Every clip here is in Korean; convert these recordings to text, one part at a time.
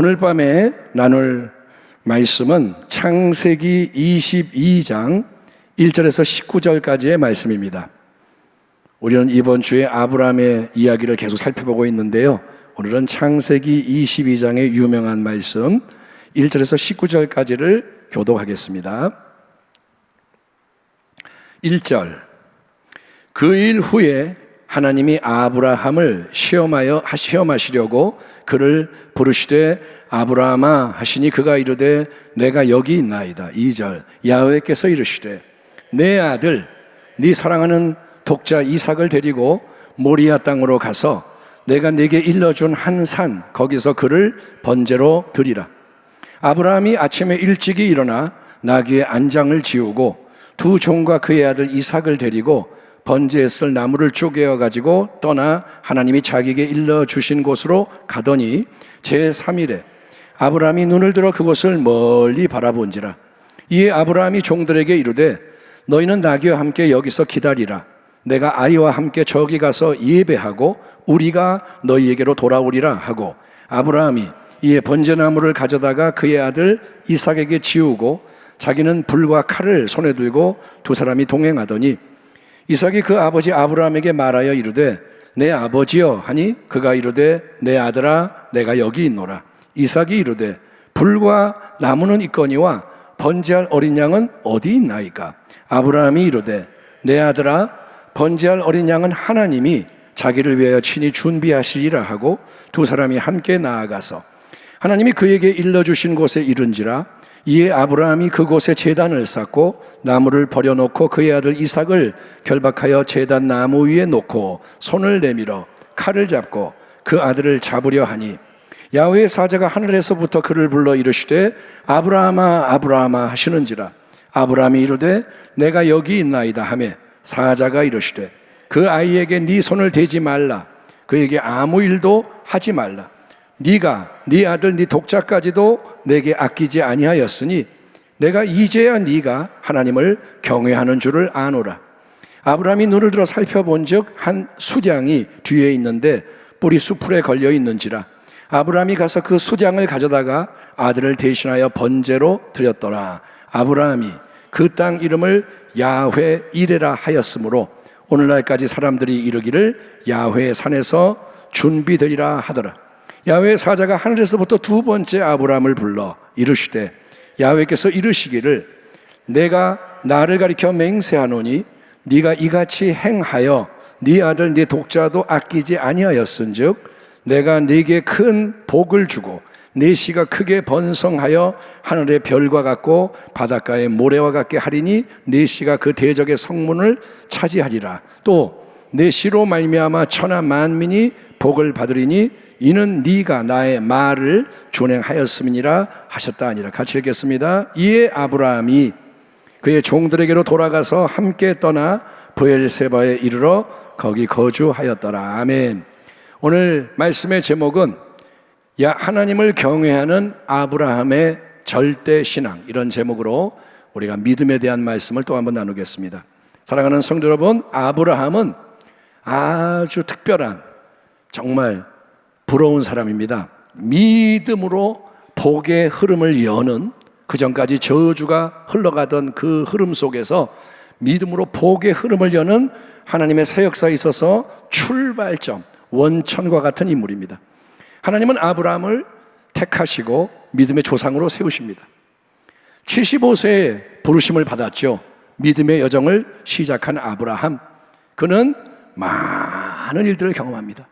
오늘 밤에 나눌 말씀은 창세기 22장 1절에서 19절까지의 말씀입니다. 우리는 이번 주에 아브라함의 이야기를 계속 살펴보고 있는데요, 오늘은 창세기 22장의 유명한 말씀 1절에서 19절까지를 교독하겠습니다. 1절. 그 일 후에 하나님이 아브라함을 시험하시려고 그를 부르시되 아브라함아 하시니 그가 이르되 내가 여기 있나이다. 2절. 야훼께서 이르시되 내 아들 네 사랑하는 독자 이삭을 데리고 모리아 땅으로 가서 내가 네게 일러준 한 산 거기서 그를 번제로 드리라. 아브라함이 아침에 일찍이 일어나 나귀의 안장을 지우고 두 종과 그의 아들 이삭을 데리고 번제에 쓸 나무를 쪼개어 가지고 떠나 하나님이 자기에게 일러주신 곳으로 가더니 제3일에 아브라함이 눈을 들어 그곳을 멀리 바라본지라. 이에 아브라함이 종들에게 이르되 너희는 나귀와 함께 여기서 기다리라. 내가 아이와 함께 저기 가서 예배하고 우리가 너희에게로 돌아오리라 하고, 아브라함이 이에 번제나무를 가져다가 그의 아들 이삭에게 지우고 자기는 불과 칼을 손에 들고 두 사람이 동행하더니 이삭이 그 아버지 아브라함에게 말하여 이르되 내 아버지여 하니 그가 이르되 내 아들아 내가 여기 있노라. 이삭이 이르되 불과 나무는 있거니와 번제할 어린 양은 어디 있나이까? 아브라함이 이르되 내 아들아 번제할 어린 양은 하나님이 자기를 위하여 친히 준비하시리라 하고 두 사람이 함께 나아가서 하나님이 그에게 일러주신 곳에 이른지라. 이에 아브라함이 그곳에 제단을 쌓고 나무를 버려놓고 그의 아들 이삭을 결박하여 제단 나무 위에 놓고 손을 내밀어 칼을 잡고 그 아들을 잡으려 하니 야훼의 사자가 하늘에서부터 그를 불러 이르시되 아브라함아 아브라함아 하시는지라. 아브라함이 이르되 내가 여기 있나이다 하매 사자가 이르시되 그 아이에게 네 손을 대지 말라. 그에게 아무 일도 하지 말라. 네가 네 아들 네 독자까지도 내게 아끼지 아니하였으니 내가 이제야 네가 하나님을 경외하는 줄을 아노라. 아브라함이 눈을 들어 살펴본즉 한 수장이 뒤에 있는데 뿔이 수풀에 걸려 있는지라. 아브라함이 가서 그 수장을 가져다가 아들을 대신하여 번제로 드렸더라. 아브라함이 그 땅 이름을 야훼 이레라 하였으므로 오늘날까지 사람들이 이르기를 야훼 산에서 준비되리라 하더라. 야훼의 사자가 하늘에서부터 두 번째 아브라함을 불러 이르시되 야훼께서 이르시기를 내가 나를 가리켜 맹세하노니 네가 이같이 행하여 네 아들 네 독자도 아끼지 아니하였은즉 내가 네게 큰 복을 주고 네 씨가 크게 번성하여 하늘의 별과 같고 바닷가의 모래와 같게 하리니 네 씨가 그 대적의 성문을 차지하리라. 또 네 씨로 말미암아 천하 만민이 복을 받으리니 이는 네가 나의 말을 준행하였음이니라 하셨다 하니라. 같이 읽겠습니다. 이에 아브라함이 그의 종들에게로 돌아가서 함께 떠나 브엘세바에 이르러 거기 거주하였더라. 아멘. 오늘 말씀의 제목은 하나님을 경외하는 아브라함의 절대 신앙, 이런 제목으로 우리가 믿음에 대한 말씀을 또 한번 나누겠습니다. 사랑하는 성도 여러분, 아브라함은 아주 특별한, 정말 부러운 사람입니다. 믿음으로 복의 흐름을 여는, 그전까지 저주가 흘러가던 그 흐름 속에서 믿음으로 복의 흐름을 여는 하나님의 새 역사에 있어서 출발점, 원천과 같은 인물입니다. 하나님은 아브라함을 택하시고 믿음의 조상으로 세우십니다. 75세에 부르심을 받았죠. 믿음의 여정을 시작한 아브라함, 그는 많은 일들을 경험합니다.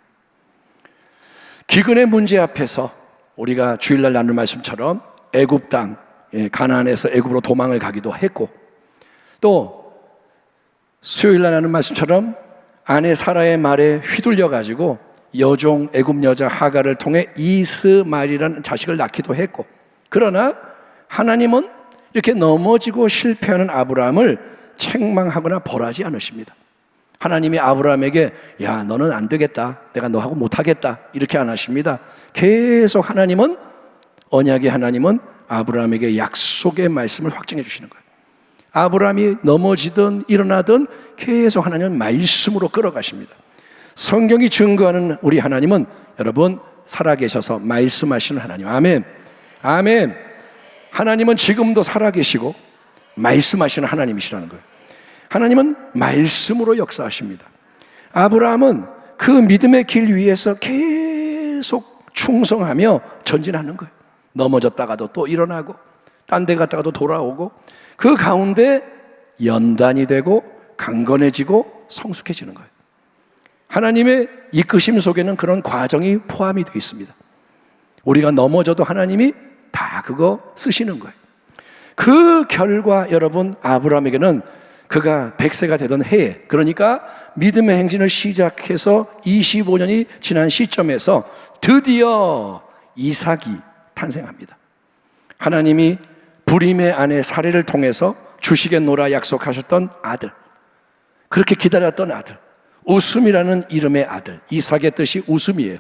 기근의 문제 앞에서 우리가 주일날 나눌 말씀처럼 애굽 땅, 가나안에서 애굽으로 도망을 가기도 했고, 또 수요일날 나눈 말씀처럼 아내 사라의 말에 휘둘려 가지고 여종 애굽 여자 하갈을 통해 이스마엘이라는 자식을 낳기도 했고, 그러나 하나님은 이렇게 넘어지고 실패하는 아브라함을 책망하거나 벌하지 않으십니다. 하나님이 아브라함에게 야 너는 안 되겠다, 내가 너하고 못하겠다, 이렇게 안 하십니다. 계속 하나님은, 언약의 하나님은 아브라함에게 약속의 말씀을 확증해 주시는 거예요. 아브라함이 넘어지든 일어나든 계속 하나님은 말씀으로 끌어가십니다. 성경이 증거하는 우리 하나님은 여러분 살아계셔서 말씀하시는 하나님. 아멘. 아멘. 하나님은 지금도 살아계시고 말씀하시는 하나님이시라는 거예요. 하나님은 말씀으로 역사하십니다. 아브라함은 그 믿음의 길 위에서 계속 충성하며 전진하는 거예요. 넘어졌다가도 또 일어나고 딴 데 갔다가도 돌아오고 그 가운데 연단이 되고 강건해지고 성숙해지는 거예요. 하나님의 이끄심 속에는 그런 과정이 포함이 되어 있습니다. 우리가 넘어져도 하나님이 다 그거 쓰시는 거예요. 그 결과 여러분, 아브라함에게는 그가 100세가 되던 해에, 그러니까 믿음의 행진을 시작해서 25년이 지난 시점에서 드디어 이삭이 탄생합니다. 하나님이 불임의 아내 사례를 통해서 주시겠노라 약속하셨던 아들, 그렇게 기다렸던 아들, 웃음이라는 이름의 아들, 이삭의 뜻이 웃음이에요.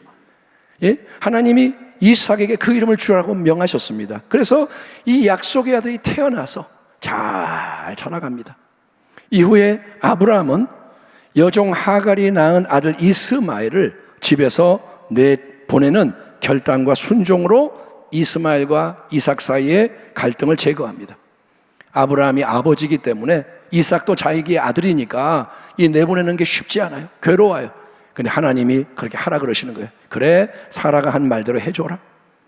예? 하나님이 이삭에게 그 이름을 주라고 명하셨습니다. 그래서 이 약속의 아들이 태어나서 잘 자라갑니다. 이후에 아브라함은 여종 하갈이 낳은 아들 이스마엘을 집에서 내보내는 결단과 순종으로 이스마엘과 이삭 사이의 갈등을 제거합니다. 아브라함이 아버지이기 때문에 이삭도 자기의 아들이니까 이 내보내는 게 쉽지 않아요. 괴로워요. 근데 하나님이 그렇게 하라 그러시는 거예요. 그래, 사라가 한 말대로 해줘라.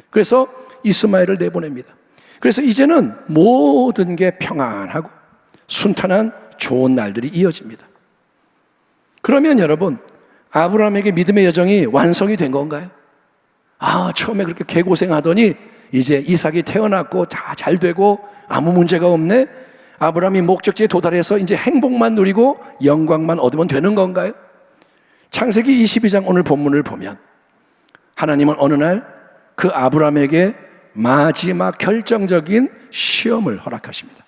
그래서 이스마엘을 내보냅니다. 그래서 이제는 모든 게 평안하고 순탄한 좋은 날들이 이어집니다. 그러면 여러분, 아브라함에게 믿음의 여정이 완성이 된 건가요? 처음에 그렇게 개고생하더니 이제 이삭이 태어났고 다 잘 되고 아무 문제가 없네. 아브라함이 목적지에 도달해서 이제 행복만 누리고 영광만 얻으면 되는 건가요? 창세기 22장 오늘 본문을 보면 하나님은 어느 날 그 아브라함에게 마지막 결정적인 시험을 허락하십니다.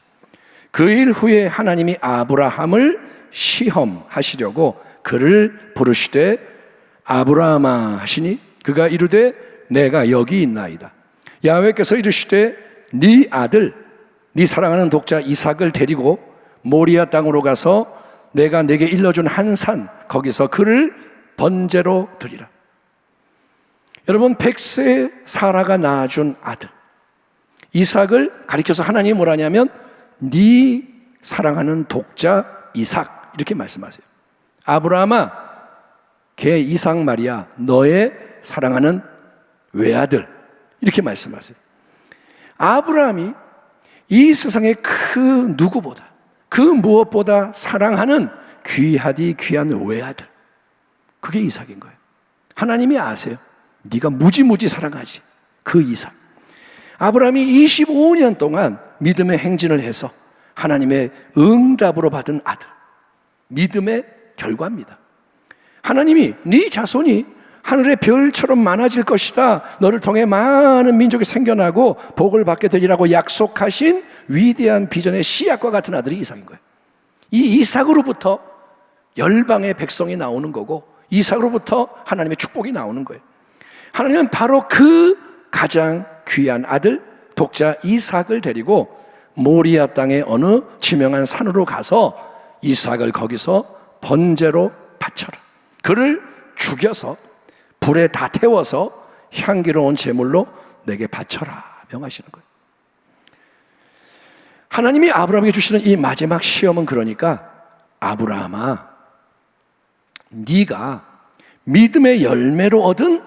그 일 후에 하나님이 아브라함을 시험하시려고 그를 부르시되 아브라함아 하시니 그가 이르되 내가 여기 있나이다. 야훼께서 이르시되 네 아들 네 사랑하는 독자 이삭을 데리고 모리아 땅으로 가서 내가 내게 일러준 한 산 거기서 그를 번제로 드리라. 여러분, 100세 사라가 낳아준 아들 이삭을 가리켜서 하나님이 뭐라냐면 네 사랑하는 독자 이삭 이렇게 말씀하세요. 아브라함아, 걔 이삭 말이야 너의 사랑하는 외아들 이렇게 말씀하세요. 아브라함이 이 세상의 그 누구보다 그 무엇보다 사랑하는 귀하디 귀한 외아들, 그게 이삭인 거예요. 하나님이 아세요. 네가 무지무지 사랑하지 그 이삭. 아브라함이 25년 동안 믿음의 행진을 해서 하나님의 응답으로 받은 아들, 믿음의 결과입니다. 하나님이 네 자손이 하늘의 별처럼 많아질 것이다, 너를 통해 많은 민족이 생겨나고 복을 받게 되리라고 약속하신 위대한 비전의 씨앗과 같은 아들이 이삭인 거예요. 이 이삭으로부터 열방의 백성이 나오는 거고 이삭으로부터 하나님의 축복이 나오는 거예요. 하나님은 바로 그 가장 귀한 아들 독자 이삭을 데리고 모리아 땅의 어느 지명한 산으로 가서 이삭을 거기서 번제로 바쳐라. 그를 죽여서 불에 다 태워서 향기로운 제물로 내게 바쳐라 명하시는 거예요. 하나님이 아브라함에게 주시는 이 마지막 시험은 그러니까 아브라함아, 네가 믿음의 열매로 얻은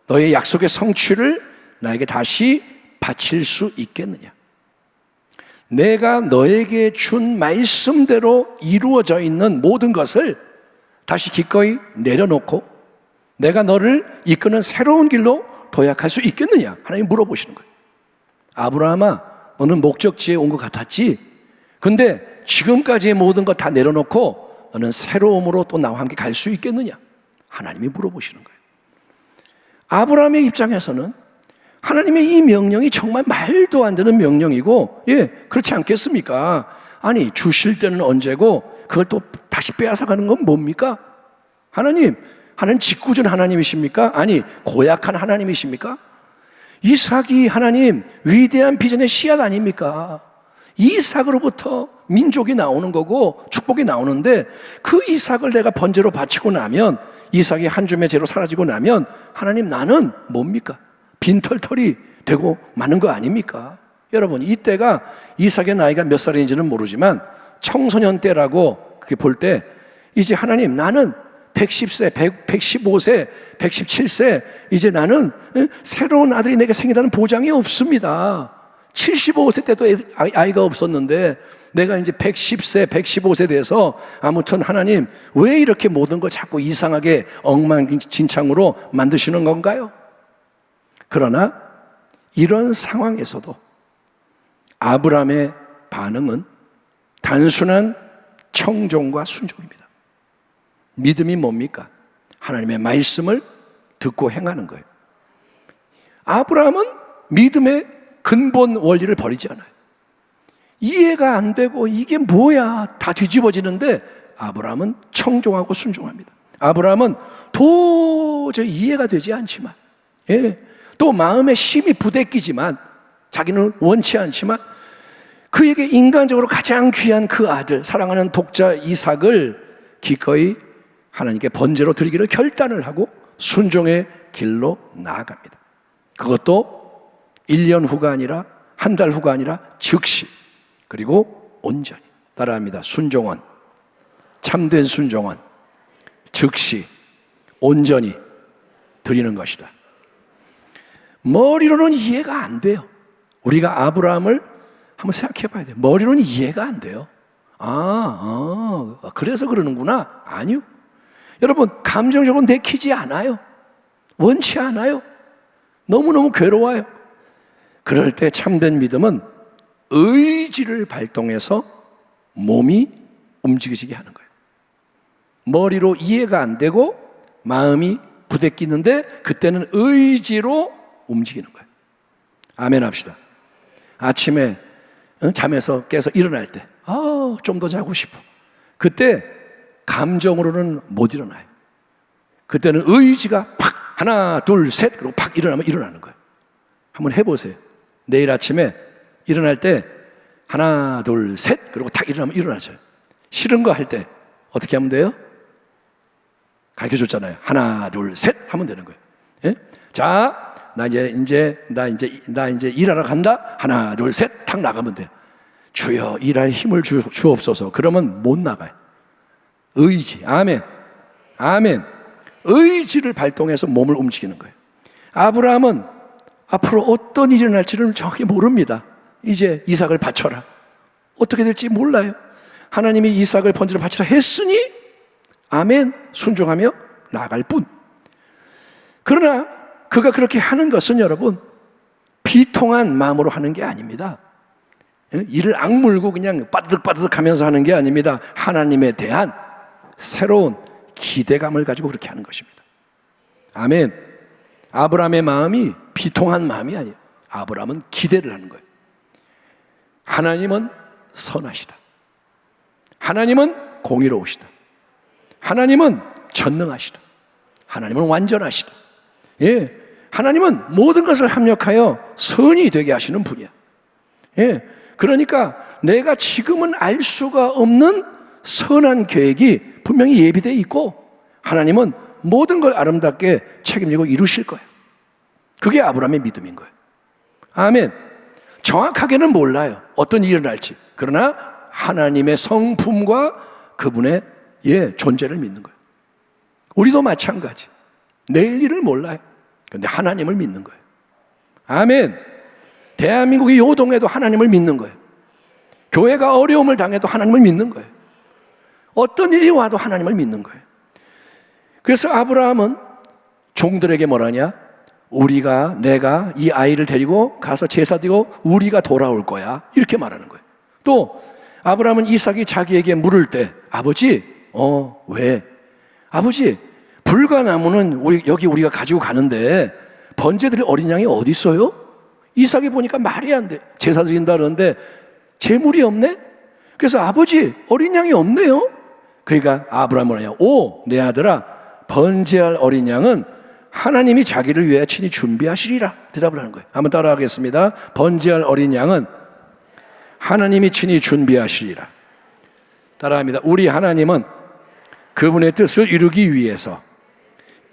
너의 약속의 성취를 나에게 다시 바칠 수 있겠느냐. 내가 너에게 준 말씀대로 이루어져 있는 모든 것을 다시 기꺼이 내려놓고 내가 너를 이끄는 새로운 길로 도약할 수 있겠느냐. 하나님 물어보시는 거예요. 아브라함아, 너는 목적지에 온 것 같았지? 근데 지금까지의 모든 것 다 내려놓고 너는 새로움으로 또 나와 함께 갈 수 있겠느냐. 하나님이 물어보시는 거예요. 아브라함의 입장에서는 하나님의 이 명령이 정말 말도 안 되는 명령이고, 그렇지 않겠습니까? 아니, 주실 때는 언제고 그걸 또 다시 빼앗아가는 건 뭡니까? 하나님 직구준 하나님이십니까? 아니, 고약한 하나님이십니까? 이삭이 하나님 위대한 비전의 씨앗 아닙니까? 이삭으로부터 민족이 나오는 거고 축복이 나오는데 그 이삭을 내가 번제로 바치고 나면 이삭이 한 줌의 재로 사라지고 나면 하나님 나는 뭡니까? 빈털털이 되고 마는 거 아닙니까? 여러분, 이때가 이삭의 나이가 몇 살인지는 모르지만 청소년 때라고 그렇게 볼 때 이제 하나님 나는 110세, 115세, 117세 이제 나는 새로운 아들이 내게 생긴다는 보장이 없습니다. 75세 때도 아이가 없었는데 내가 이제 110세, 115세 돼서 아무튼 하나님 왜 이렇게 모든 걸 자꾸 이상하게 엉망진창으로 만드시는 건가요? 그러나 이런 상황에서도 아브라함의 반응은 단순한 청종과 순종입니다. 믿음이 뭡니까? 하나님의 말씀을 듣고 행하는 거예요. 아브라함은 믿음의 근본 원리를 버리지 않아요. 이해가 안 되고 이게 뭐야 다 뒤집어지는데 아브라함은 청종하고 순종합니다. 아브라함은 도저히 이해가 되지 않지만 또 마음에 심히 부대끼지만 자기는 원치 않지만 그에게 인간적으로 가장 귀한 그 아들 사랑하는 독자 이삭을 기꺼이 하나님께 번제로 드리기를 결단을 하고 순종의 길로 나아갑니다. 그것도 1년 후가 아니라 한 달 후가 아니라 즉시 그리고 온전히 따라합니다. 순종원, 참된 순종원, 즉시 온전히 드리는 것이다. 머리로는 이해가 안 돼요. 우리가 아브라함을 한번 생각해 봐야 돼요. 머리로는 이해가 안 돼요. 그래서 그러는구나. 아니요. 여러분, 감정적으로 내키지 않아요. 원치 않아요. 너무너무 괴로워요. 그럴 때 참된 믿음은 의지를 발동해서 몸이 움직이게 하는 거예요. 머리로 이해가 안 되고 마음이 부대끼는데 그때는 의지로 움직이는 거예요. 아멘 합시다. 아침에 잠에서 깨서 일어날 때 좀 더 자고 싶어. 그때 감정으로는 못 일어나요. 그때는 의지가 팍 하나 둘 셋 그리고 팍 일어나면 일어나는 거예요. 한번 해보세요. 내일 아침에 일어날 때 하나 둘 셋 그리고 탁 일어나면 일어나죠. 싫은 거 할 때 어떻게 하면 돼요? 가르쳐줬잖아요. 하나 둘 셋 하면 되는 거예요. 예? 자, 나 이제 일하러 간다. 하나 둘 셋 탁 나가면 돼요. 주여 일할 힘을 주옵소서. 그러면 못 나가요. 의지. 아멘. 아멘. 의지를 발동해서 몸을 움직이는 거예요. 아브라함은 앞으로 어떤 일이 일어날지를 정확히 모릅니다. 이제 이삭을 바쳐라. 어떻게 될지 몰라요. 하나님이 이삭을 번제로 바치라 했으니 아멘 순종하며 나아갈 뿐. 그러나 그가 그렇게 하는 것은 여러분 비통한 마음으로 하는 게 아닙니다. 이를 악물고 그냥 빠드득빠드득 하면서 하는 게 아닙니다. 하나님에 대한 새로운 기대감을 가지고 그렇게 하는 것입니다. 아멘. 아브라함의 마음이 비통한 마음이 아니에요. 아브라함은 기대를 하는 거예요. 하나님은 선하시다. 하나님은 공의로우시다. 하나님은 전능하시다. 하나님은 완전하시다. 예, 하나님은 모든 것을 합력하여 선이 되게 하시는 분이야. 예, 그러니까 내가 지금은 알 수가 없는 선한 계획이 분명히 예비되어 있고 하나님은 모든 걸 아름답게 책임지고 이루실 거예요. 그게 아브라함의 믿음인 거예요. 아멘. 정확하게는 몰라요. 어떤 일이 일어날지. 그러나 하나님의 성품과 그분의 존재를 믿는 거예요. 우리도 마찬가지. 내일 일을 몰라요. 그런데 하나님을 믿는 거예요. 아멘. 대한민국의 요동에도 하나님을 믿는 거예요. 교회가 어려움을 당해도 하나님을 믿는 거예요. 어떤 일이 와도 하나님을 믿는 거예요. 그래서 아브라함은 종들에게 뭐라냐? 내가 이 아이를 데리고 가서 제사 드리고 우리가 돌아올 거야. 이렇게 말하는 거예요. 또 아브라함은 이삭이 자기에게 물을 때 아버지, 왜? 아버지, 불과 나무는 여기 우리가 가지고 가는데 번제 드릴 어린 양이 어디 있어요? 이삭이 보니까 말이 안 돼. 제사 드린다 그러는데 재물이 없네? 그래서 아버지, 어린 양이 없네요? 그러니까 아브라함은 뭐냐? 내 아들아, 번제할 어린 양은 하나님이 자기를 위해 친히 준비하시리라. 대답을 하는 거예요. 한번 따라하겠습니다. 번제할 어린 양은 하나님이 친히 준비하시리라. 따라합니다. 우리 하나님은 그분의 뜻을 이루기 위해서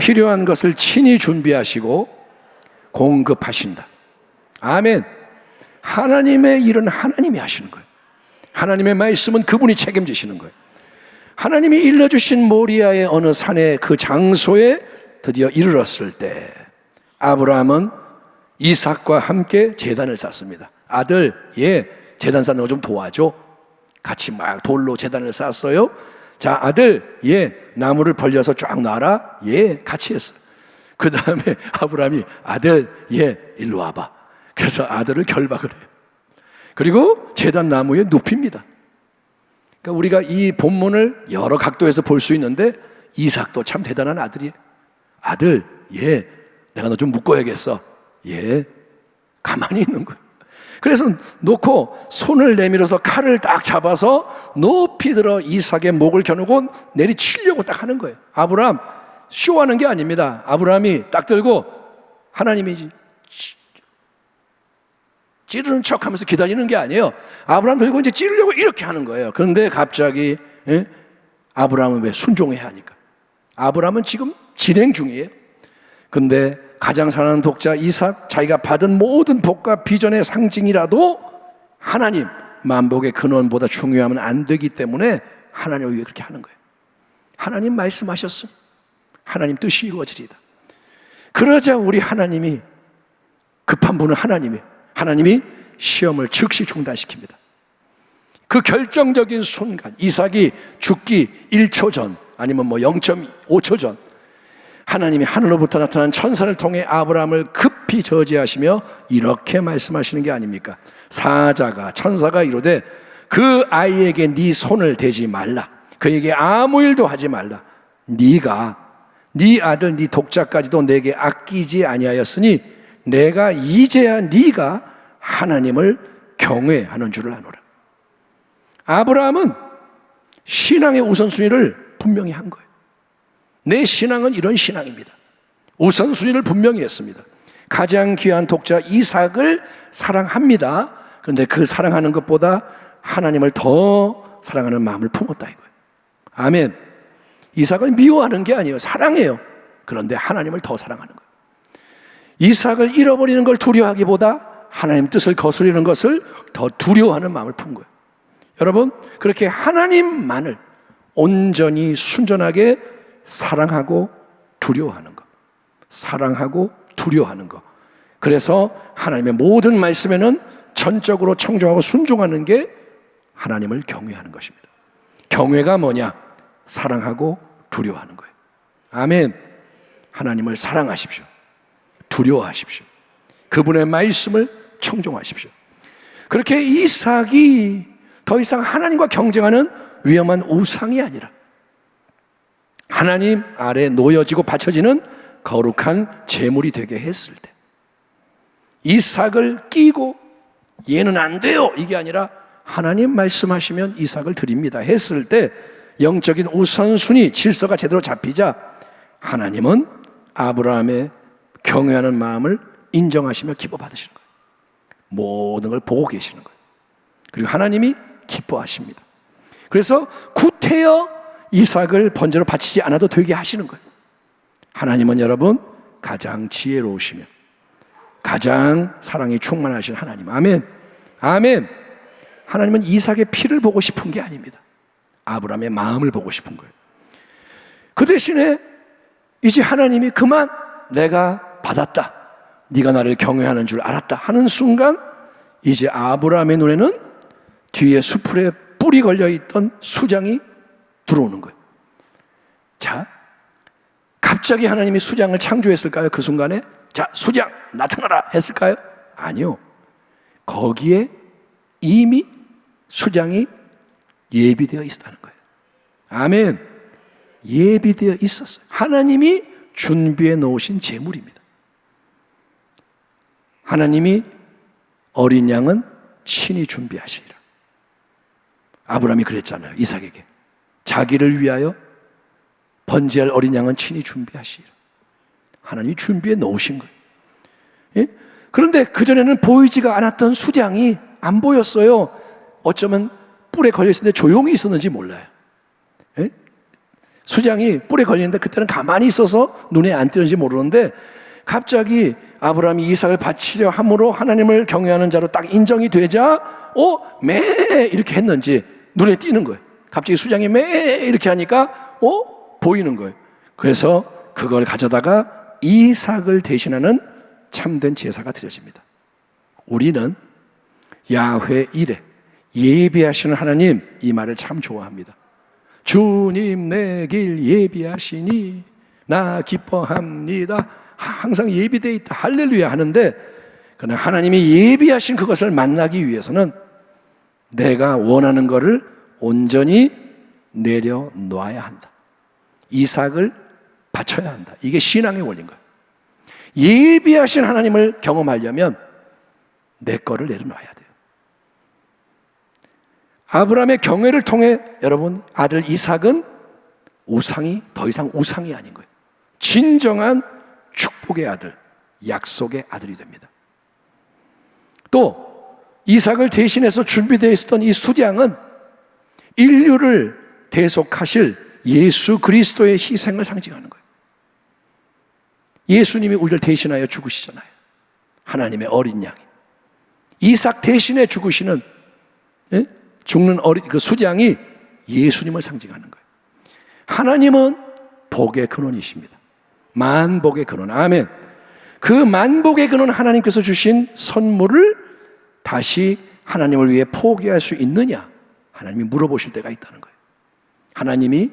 필요한 것을 친히 준비하시고 공급하신다. 아멘. 하나님의 일은 하나님이 하시는 거예요. 하나님의 말씀은 그분이 책임지시는 거예요. 하나님이 일러주신 모리아의 어느 산의 그 장소에 드디어 이르렀을 때 아브라함은 이삭과 함께 제단을 쌓습니다. 아들, 제단 쌓는 거 좀 도와줘. 같이 막 돌로 제단을 쌓았어요. 자, 아들, 나무를 벌려서 쫙 놔라. 같이 했어요. 그 다음에 아브라함이 아들, 일로 와봐. 그래서 아들을 결박을 해요. 그리고 제단 나무에 눕힙니다. 그러니까 우리가 이 본문을 여러 각도에서 볼 수 있는데 이삭도 참 대단한 아들이에요. 아들, 내가 너 좀 묶어야겠어. 가만히 있는 거예요. 그래서 놓고 손을 내밀어서 칼을 딱 잡아서 높이 들어 이삭의 목을 겨누고 내리치려고 딱 하는 거예요. 아브라함 쇼하는 게 아닙니다. 아브라함이 딱 들고 하나님이 찌르는 척 하면서 기다리는 게 아니에요. 아브라함 들고 이제 찌르려고 이렇게 하는 거예요. 그런데 갑자기 아브라함은 왜 순종해야 하니까? 아브라함은 지금 진행 중이에요. 근데 가장 사랑하는 독자 이삭, 자기가 받은 모든 복과 비전의 상징이라도 하나님 만복의 근원보다 중요하면 안 되기 때문에 하나님을 위해 그렇게 하는 거예요. 하나님 말씀하셨으니 하나님 뜻이 이루어지리다. 그러자 우리 하나님이, 급한 분은 하나님이에요. 하나님이 시험을 즉시 중단시킵니다. 그 결정적인 순간, 이삭이 죽기 1초 전 아니면 0.5초 전 하나님이 하늘로부터 나타난 천사를 통해 아브라함을 급히 저지하시며 이렇게 말씀하시는 게 아닙니까? 사자가, 천사가 이르되 그 아이에게 네 손을 대지 말라. 그에게 아무 일도 하지 말라. 네가 네 아들 네 독자까지도 내게 아끼지 아니하였으니 내가 이제야 네가 하나님을 경외하는 줄을 아노라. 아브라함은 신앙의 우선순위를 분명히 한 거예요. 내 신앙은 이런 신앙입니다. 우선순위를 분명히 했습니다. 가장 귀한 독자 이삭을 사랑합니다. 그런데 그 사랑하는 것보다 하나님을 더 사랑하는 마음을 품었다 이거예요. 아멘. 이삭을 미워하는 게 아니에요. 사랑해요. 그런데 하나님을 더 사랑하는 거예요. 이삭을 잃어버리는 걸 두려워하기보다 하나님 뜻을 거스리는 것을 더 두려워하는 마음을 푼 거예요. 여러분, 그렇게 하나님만을 온전히 순전하게 사랑하고 두려워하는 것, 사랑하고 두려워하는 것. 그래서 하나님의 모든 말씀에는 전적으로 청정하고 순종하는 게 하나님을 경외하는 것입니다. 경외가 뭐냐? 사랑하고 두려워하는 거예요. 아멘. 하나님을 사랑하십시오. 두려워하십시오. 그분의 말씀을 청종하십시오. 그렇게 이삭이 더 이상 하나님과 경쟁하는 위험한 우상이 아니라 하나님 아래 놓여지고 바쳐지는 거룩한 제물이 되게 했을 때, 이삭을 끼고 얘는 안 돼요 이게 아니라 하나님 말씀하시면 이삭을 드립니다 했을 때 영적인 우선순위 질서가 제대로 잡히자 하나님은 아브라함의 경외하는 마음을 인정하시며 기뻐 받으시는 거예요. 모든 걸 보고 계시는 거예요. 그리고 하나님이 기뻐하십니다. 그래서 구태여 이삭을 번제로 바치지 않아도 되게 하시는 거예요. 하나님은 여러분 가장 지혜로우시며 가장 사랑이 충만하신 하나님. 아멘. 아멘. 하나님은 이삭의 피를 보고 싶은 게 아닙니다. 아브라함의 마음을 보고 싶은 거예요. 그 대신에 이제 하나님이 그만 내가 받았다, 네가 나를 경외하는 줄 알았다 하는 순간 이제 아브라함의 눈에는 뒤에 수풀에 뿔이 걸려있던 수장이 들어오는 거예요. 자, 갑자기 하나님이 수장을 창조했을까요? 그 순간에 자, 수장 나타나라 했을까요? 아니요. 거기에 이미 수장이 예비되어 있었다는 거예요. 아멘. 예비되어 있었어요. 하나님이 준비해 놓으신 제물입니다. 하나님이 어린 양은 친히 준비하시리라. 아브라함이 그랬잖아요. 이삭에게 자기를 위하여 번제할 어린 양은 친히 준비하시리라. 하나님이 준비해 놓으신 거예요. 예? 그런데 그전에는 보이지가 않았던 수장이 안 보였어요. 어쩌면 뿔에 걸려있었는데 조용히 있었는지 몰라요. 예? 수장이 뿔에 걸리는데 그때는 가만히 있어서 눈에 안 띄는지 모르는데 갑자기 아브라함이 이삭을 바치려 함으로 하나님을 경외하는 자로 딱 인정이 되자 매 이렇게 했는지 눈에 띄는 거예요. 갑자기 수장이 매 이렇게 하니까 보이는 거예요. 그래서 그걸 가져다가 이삭을 대신하는 참된 제사가 드려집니다. 우리는 야훼 이레, 예비하시는 하나님, 이 말을 참 좋아합니다. 주님 내 길 예비하시니 나 기뻐합니다. 항상 예비되어 있다 할렐루야 하는데, 그러나 하나님이 예비하신 그것을 만나기 위해서는 내가 원하는 것을 온전히 내려놓아야 한다. 이삭을 바쳐야 한다. 이게 신앙의 원리인 거예요. 예비하신 하나님을 경험하려면 내 거를 내려놔야 돼요. 아브라함의 경외를 통해 여러분, 아들 이삭은 우상이 더 이상 우상이 아닌 거예요. 진정한 축복의 아들, 약속의 아들이 됩니다. 또 이삭을 대신해서 준비되어 있었던 이 수량은 인류를 대속하실 예수 그리스도의 희생을 상징하는 거예요. 예수님이 우리를 대신하여 죽으시잖아요. 하나님의 어린 양이 이삭 대신에 죽으시는 죽는 그 수장이 예수님을 상징하는 거예요. 하나님은 복의 근원이십니다. 만복의 근원. 아멘. 그 만복의 근원 하나님께서 주신 선물을 다시 하나님을 위해 포기할 수 있느냐? 하나님이 물어보실 때가 있다는 거예요. 하나님이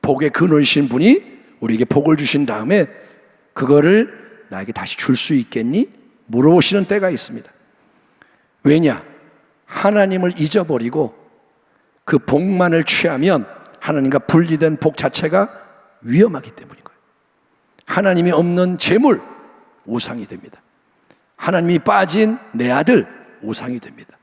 복의 근원이신 분이 우리에게 복을 주신 다음에 그거를 나에게 다시 줄 수 있겠니? 물어보시는 때가 있습니다. 왜냐? 하나님을 잊어버리고 그 복만을 취하면 하나님과 분리된 복 자체가 위험하기 때문인 거예요. 하나님이 없는 재물, 우상이 됩니다. 하나님이 빠진 내 아들, 우상이 됩니다.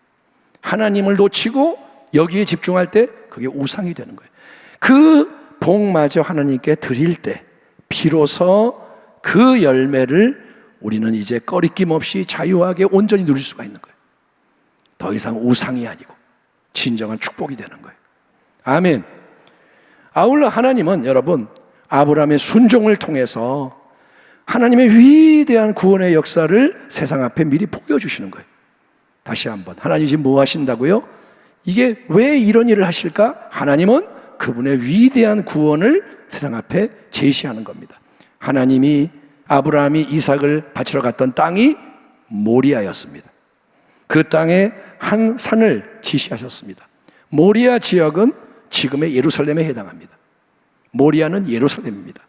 하나님을 놓치고 여기에 집중할 때 그게 우상이 되는 거예요. 그 복마저 하나님께 드릴 때 비로소 그 열매를 우리는 이제 꺼리낌 없이 자유하게 온전히 누릴 수가 있는 거예요. 더 이상 우상이 아니고 진정한 축복이 되는 거예요. 아멘. 아울러 하나님은 여러분, 아브라함의 순종을 통해서 하나님의 위대한 구원의 역사를 세상 앞에 미리 보여주시는 거예요. 다시 한번, 하나님이 지금 뭐 하신다고요? 이게 왜 이런 일을 하실까? 하나님은 그분의 위대한 구원을 세상 앞에 제시하는 겁니다. 하나님이 아브라함이 이삭을 바치러 갔던 땅이 모리아였습니다. 그 땅에 한 산을 지시하셨습니다. 모리아 지역은 지금의 예루살렘에 해당합니다. 모리아는 예루살렘입니다.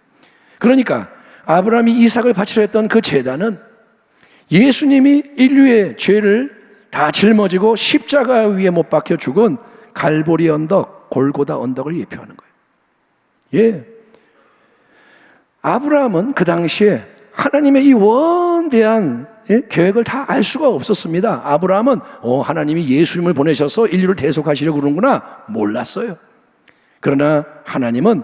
그러니까 아브라함이 이삭을 바치려 했던 그 제단은 예수님이 인류의 죄를 다 짊어지고 십자가 위에 못 박혀 죽은 갈보리 언덕, 골고다 언덕을 예표하는 거예요. 예. 아브라함은 그 당시에 하나님의 이 원대한 계획을 다 알 수가 없었습니다. 아브라함은 하나님이 예수님을 보내셔서 인류를 대속하시려고 그러는구나 몰랐어요. 그러나 하나님은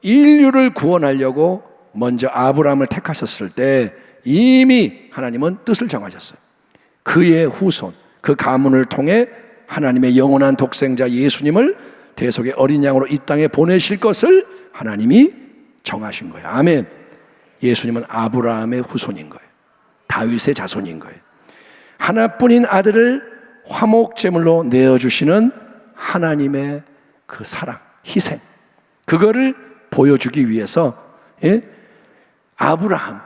인류를 구원하려고 먼저 아브라함을 택하셨을 때 이미 하나님은 뜻을 정하셨어요. 그의 후손, 그 가문을 통해 하나님의 영원한 독생자 예수님을 대속의 어린 양으로 이 땅에 보내실 것을 하나님이 정하신 거예요. 아멘. 예수님은 아브라함의 후손인 거예요. 다윗의 자손인 거예요. 하나뿐인 아들을 화목제물로 내어주시는 하나님의 그 사랑, 희생, 그거를 보여주기 위해서 아브라함,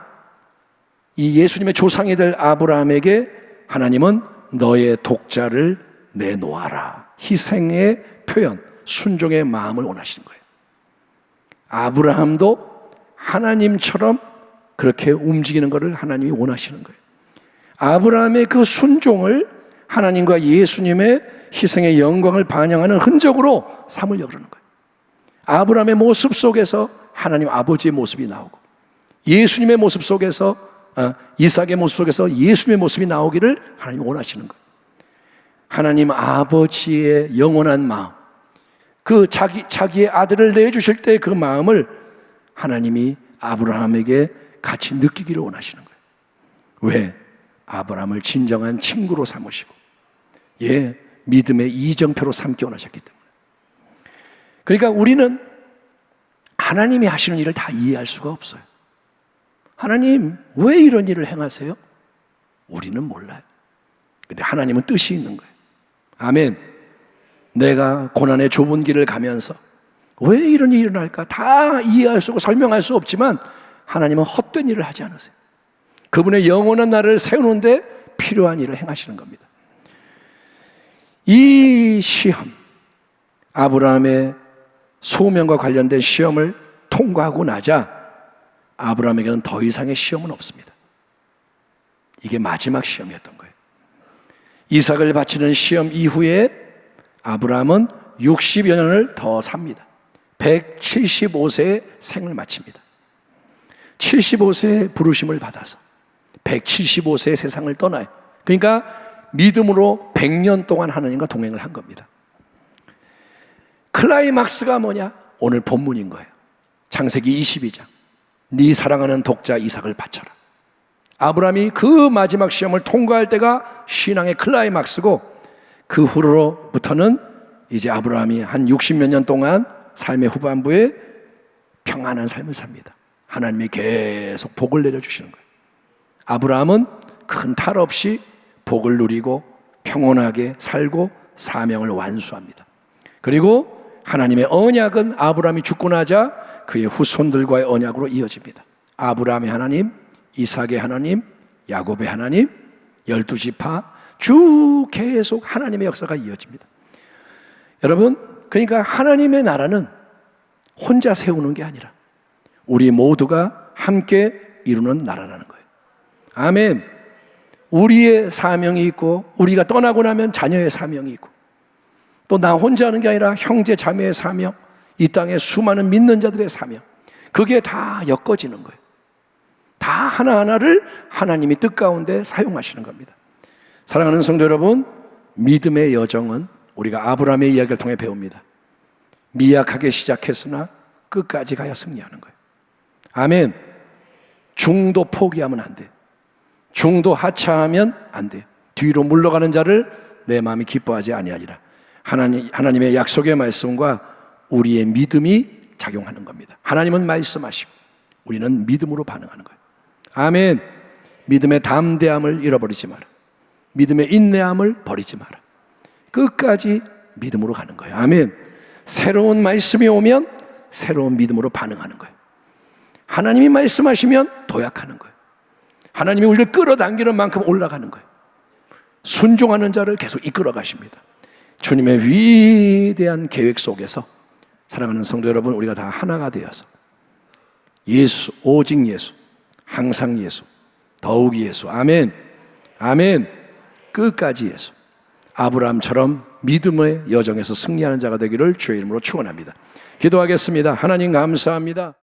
이 예수님의 조상이 될 아브라함에게 하나님은 너의 독자를 내놓아라, 희생의 표현, 순종의 마음을 원하시는 거예요. 아브라함도 하나님처럼 그렇게 움직이는 것을 하나님이 원하시는 거예요. 아브라함의 그 순종을 하나님과 예수님의 희생의 영광을 반영하는 흔적으로 삼으려고 그러는 거예요. 아브라함의 모습 속에서 하나님 아버지의 모습이 나오고, 예수님의 모습 속에서 이삭의 모습 속에서 예수님의 모습이 나오기를 하나님이 원하시는 거예요. 하나님 아버지의 영원한 마음, 그 자기의 아들을 내주실 때 그 마음을 하나님이 아브라함에게 같이 느끼기를 원하시는 거예요. 왜? 아브라함을 진정한 친구로 삼으시고 믿음의 이정표로 삼기 원하셨기 때문에. 그러니까 우리는 하나님이 하시는 일을 다 이해할 수가 없어요. 하나님, 왜 이런 일을 행하세요? 우리는 몰라요. 근데 하나님은 뜻이 있는 거예요. 아멘. 내가 고난의 좁은 길을 가면서 왜 이런 일이 일어날까? 다 이해할 수 없고 설명할 수 없지만 하나님은 헛된 일을 하지 않으세요. 그분의 영원한 나라를 세우는데 필요한 일을 행하시는 겁니다. 이 시험, 아브라함의 소명과 관련된 시험을 통과하고 나자 아브라함에게는 더 이상의 시험은 없습니다. 이게 마지막 시험이었던 거예요. 이삭을 바치는 시험 이후에 아브라함은 60여 년을 더 삽니다. 175세에 생을 마칩니다. 75세의 부르심을 받아서 175세의 세상을 떠나요. 그러니까 믿음으로 100년 동안 하나님과 동행을 한 겁니다. 클라이막스가 뭐냐? 오늘 본문인 거예요. 창세기 22장. 네 사랑하는 독자 이삭을 바쳐라. 아브라함이 그 마지막 시험을 통과할 때가 신앙의 클라이막스고, 그 후로부터는 이제 아브라함이 한 60몇 년 동안 삶의 후반부에 평안한 삶을 삽니다. 하나님이 계속 복을 내려주시는 거예요. 아브라함은 큰 탈 없이 복을 누리고 평온하게 살고 사명을 완수합니다. 그리고 하나님의 언약은 아브라함이 죽고 나자 그의 후손들과의 언약으로 이어집니다. 아브라함의 하나님, 이삭의 하나님, 야곱의 하나님, 12지파 쭉 계속 하나님의 역사가 이어집니다. 여러분, 그러니까 하나님의 나라는 혼자 세우는 게 아니라 우리 모두가 함께 이루는 나라라는 거예요. 아멘. 우리의 사명이 있고, 우리가 떠나고 나면 자녀의 사명이 있고, 또 나 혼자 하는 게 아니라 형제 자매의 사명, 이 땅의 수많은 믿는 자들의 사명, 그게 다 엮어지는 거예요. 다 하나하나를 하나님이 뜻 가운데 사용하시는 겁니다. 사랑하는 성도 여러분, 믿음의 여정은 우리가 아브라함의 이야기를 통해 배웁니다. 미약하게 시작했으나 끝까지 가야 승리하는 거예요. 아멘. 중도 포기하면 안 돼요. 중도 하차하면 안 돼요. 뒤로 물러가는 자를 내 마음이 기뻐하지 아니하리라. 하나님의 약속의 말씀과 우리의 믿음이 작용하는 겁니다. 하나님은 말씀하시고 우리는 믿음으로 반응하는 거예요. 아멘. 믿음의 담대함을 잃어버리지 마라. 믿음의 인내함을 버리지 마라. 끝까지 믿음으로 가는 거예요. 아멘. 새로운 말씀이 오면 새로운 믿음으로 반응하는 거예요. 하나님이 말씀하시면 도약하는 거예요. 하나님이 우리를 끌어당기는 만큼 올라가는 거예요. 순종하는 자를 계속 이끌어 가십니다. 주님의 위대한 계획 속에서 사랑하는 성도 여러분, 우리가 다 하나가 되어서 예수, 오직 예수, 항상 예수, 더욱 예수. 아멘. 아멘. 끝까지 예수. 아브라함처럼 믿음의 여정에서 승리하는 자가 되기를 주의 이름으로 축원합니다. 기도하겠습니다. 하나님 감사합니다.